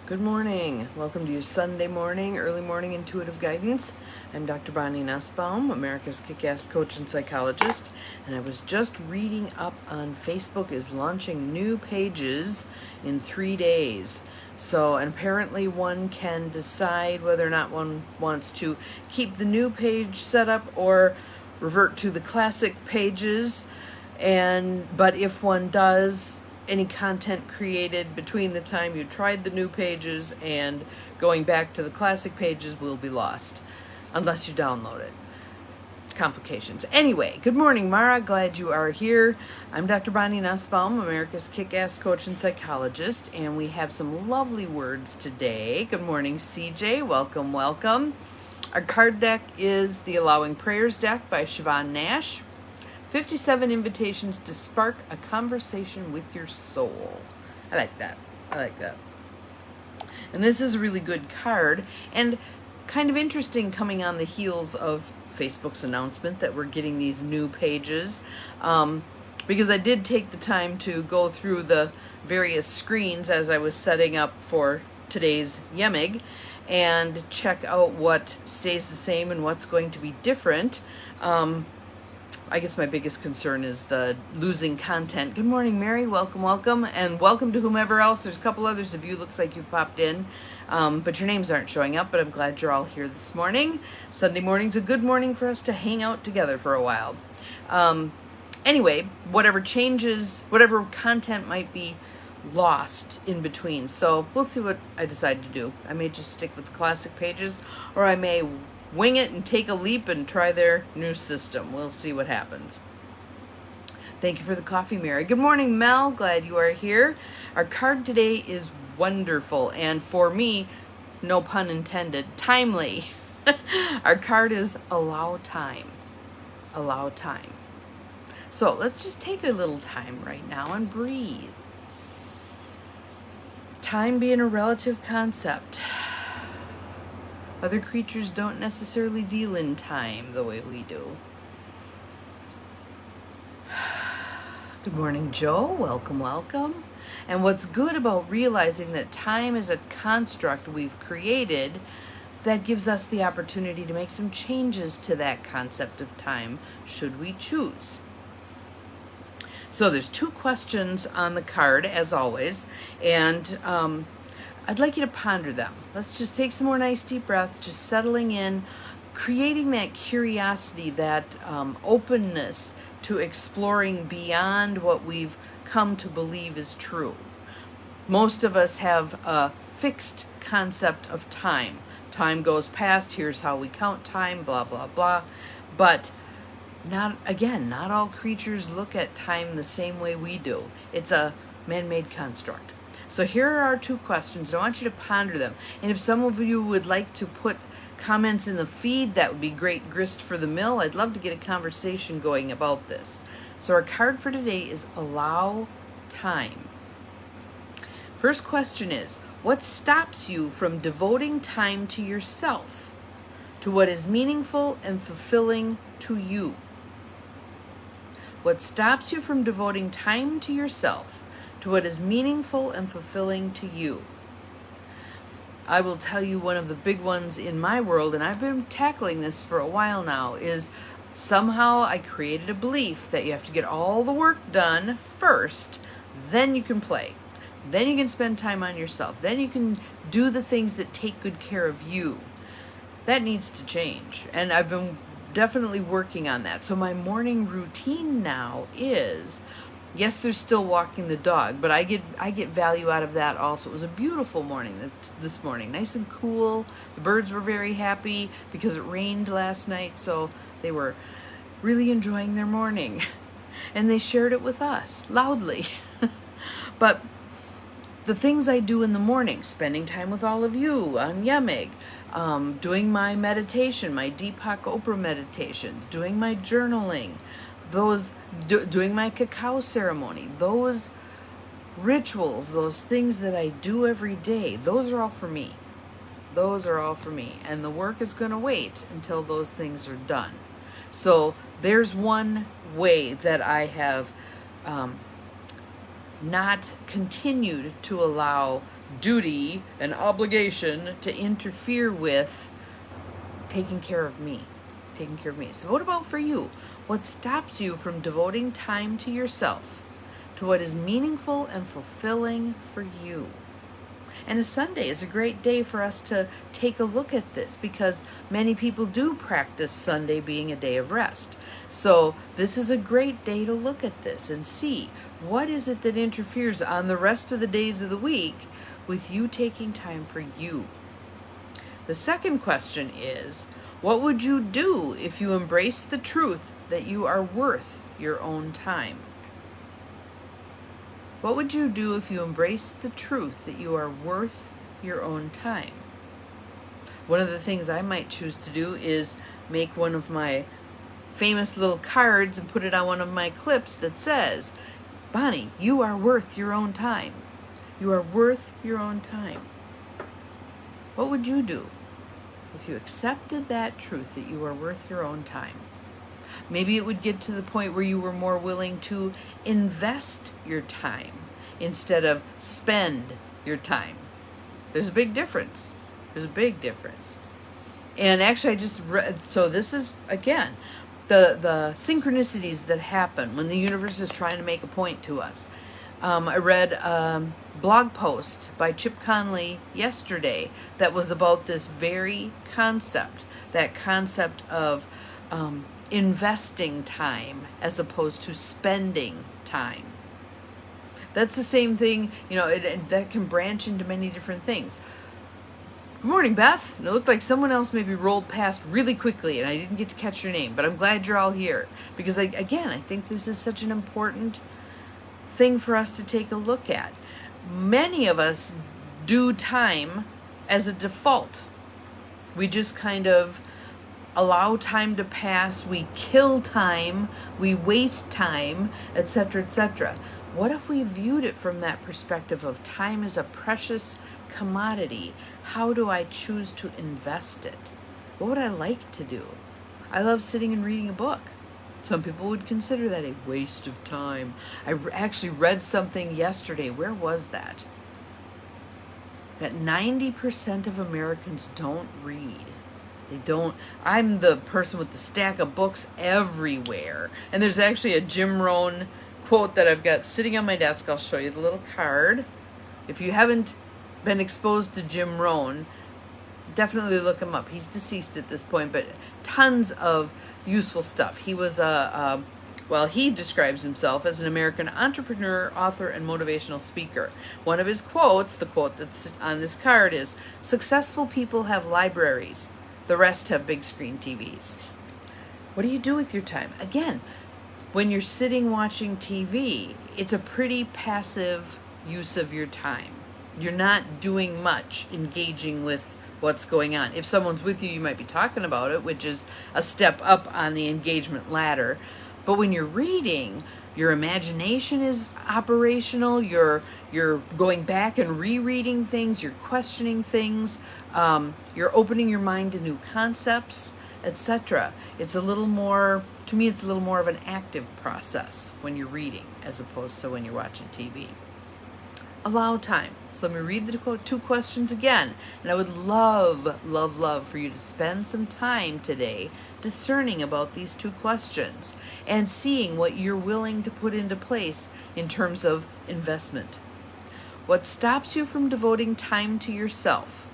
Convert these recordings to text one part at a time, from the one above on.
Good morning. Welcome to your Sunday morning, early morning intuitive guidance. I'm Dr. Bonnie Nussbaum, America's kick-ass coach and psychologist, and I was just reading up on Facebook is launching new pages in 3 days. And apparently one can decide whether or not one wants to keep the new page set up or revert to the classic pages. But if one does, any content created between the time you tried the new pages and going back to the classic pages will be lost unless you download it. Complications. Anyway, good morning, Mara. Glad you are here. I'm Dr. Bonnie Nussbaum, America's kick-ass coach and psychologist, and we have some lovely words today. Good morning, CJ. Welcome, welcome. Our card deck is the Allowing Prayers deck by Siobhan Nash. 57 invitations to spark a conversation with your soul. I like that. And this is a really good card and kind of interesting coming on the heels of Facebook's announcement that we're getting these new pages. Because I did take the time to go through the various screens as I was setting up for today's YEMIG and check out what stays the same and what's going to be different. I guess my biggest concern is the losing content. Good morning, Mary. Welcome, welcome. And welcome to whomever else. There's a couple others of you. Looks like you've popped in. But your names aren't showing up, but I'm glad you're all here this morning. Sunday morning's a good morning for us to hang out together for a while. Anyway, whatever changes, whatever content might be lost in between. So we'll see what I decide to do. I may just stick with the classic pages, or I may wing it and take a leap and try their new system. We'll see what happens. Thank you for the coffee, Mary. Good morning, Mel. Glad you are here. Our card today is wonderful, and for me, no pun intended, timely. Our card is allow time. Allow time. So let's just take a little time right now and breathe. Time being a relative concept. Other creatures don't necessarily deal in time the way we do. Good morning, Joe. Welcome, welcome. And what's good about realizing that time is a construct we've created that gives us the opportunity to make some changes to that concept of time, should we choose. So there's 2 questions on the card, as always, and I'd like you to ponder them. Let's just take some more nice deep breaths, just settling in, creating that curiosity, that openness to exploring beyond what we've come to believe is true. Most of us have a fixed concept of time. Time goes past, here's how we count time, blah, blah, blah. But not all creatures look at time the same way we do. It's a man-made construct. So here are our 2 questions. I want you to ponder them. And if some of you would like to put comments in the feed, that would be great grist for the mill. I'd love to get a conversation going about this. So our card for today is allow time. First question is, what stops you from devoting time to yourself, to what is meaningful and fulfilling to you? What stops you from devoting time to yourself, to what is meaningful and fulfilling to you? I will tell you one of the big ones in my world, and I've been tackling this for a while now, is somehow I created a belief that you have to get all the work done first, then you can play. Then you can spend time on yourself. Then you can do the things that take good care of you. That needs to change, and I've been definitely working on that. So my morning routine now is, yes, there's still walking the dog, but I get value out of that also. It was a beautiful morning this morning, nice and cool. The birds were very happy because it rained last night, so they were really enjoying their morning. And they shared it with us loudly. But the things I do in the morning, spending time with all of you on YEMIG, doing my meditation, my Deepak Oprah meditations, doing my journaling, doing my cacao ceremony, those rituals, those things that I do every day, those are all for me. Those are all for me. And the work is going to wait until those things are done. So there's one way that I have not continued to allow duty, an obligation to interfere with taking care of me. Taking care of me. So what about for you? What stops you from devoting time to yourself, to what is meaningful and fulfilling for you? And a Sunday is a great day for us to take a look at this, because many people do practice Sunday being a day of rest. So this is a great day to look at this and see what is it that interferes on the rest of the days of the week with you taking time for you. The second question is, what would you do if you embraced the truth that you are worth your own time? What would you do if you embraced the truth that you are worth your own time? One of the things I might choose to do is make one of my famous little cards and put it on one of my clips that says, Bonnie, you are worth your own time. You are worth your own time. What would you do if you accepted that truth that you are worth your own time? Maybe it would get to the point where you were more willing to invest your time instead of spend your time. There's a big difference. There's a big difference. And actually I just read, so this is, again, the synchronicities that happen when the universe is trying to make a point to us. I read a blog post by Chip Conley yesterday that was about this very concept, that concept of investing time as opposed to spending time. That's the same thing, that can branch into many different things. Good morning, Beth. And it looked like someone else maybe rolled past really quickly and I didn't get to catch your name, but I'm glad you're all here because I think this is such an important thing for us to take a look at. Many of us do time as a default. We just kind of allow time to pass, we kill time, we waste time, etc., etc. What if we viewed it from that perspective of time as a precious commodity? How do I choose to invest it? What would I like to do? I love sitting and reading a book. Some people would consider that a waste of time. I actually read something yesterday. Where was that? That 90% of Americans don't read. They don't. I'm the person with the stack of books everywhere. And there's actually a Jim Rohn quote that I've got sitting on my desk. I'll show you the little card. If you haven't been exposed to Jim Rohn, definitely look him up. He's deceased at this point, but tons of useful stuff. He was he describes himself as an American entrepreneur, author, and motivational speaker. One of his quotes, the quote that's on this card is, "Successful people have libraries. The rest have big screen TVs." What do you do with your time? Again, when you're sitting watching TV, it's a pretty passive use of your time. You're not doing much engaging with what's going on. If someone's with you, you might be talking about it, which is a step up on the engagement ladder. But when you're reading, your imagination is operational. You're going back and rereading things. You're questioning things. You're opening your mind to new concepts, etc. It's a little more, to me, it's a little more of an active process when you're reading as opposed to when you're watching TV. Allow time. So let me read the two questions again. And I would love, love, love for you to spend some time today discerning about these two questions and seeing what you're willing to put into place in terms of investment. What stops you from devoting time to yourself,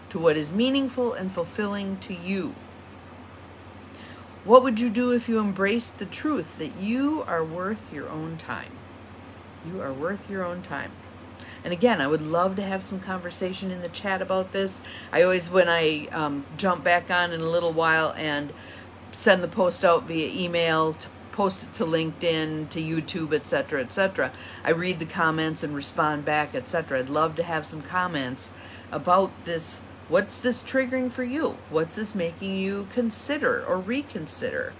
to what is meaningful and fulfilling to you? What would you do if you embraced the truth that you are worth your own time? You are worth your own time. And again, I would love to have some conversation in the chat about this. I always, when I jump back on in a little while and send the post out via email, to post it to LinkedIn, to YouTube, etc., etc., I read the comments and respond back, etc. I'd love to have some comments about this. What's this triggering for you? What's this making you consider or reconsider?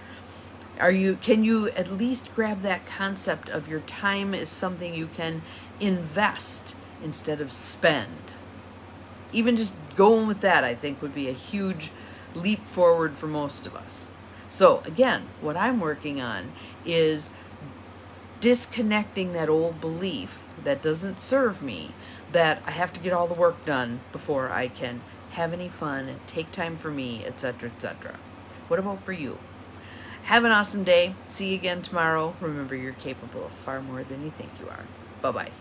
Can you at least grab that concept of your time as something you can invest instead of spend? Even just going with that, I think, would be a huge leap forward for most of us. So again, what I'm working on is disconnecting that old belief that doesn't serve me that I have to get all the work done before I can have any fun, take time for me, etc., etc. What about for you? Have an awesome day. See you again tomorrow. Remember, you're capable of far more than you think you are. Bye-bye.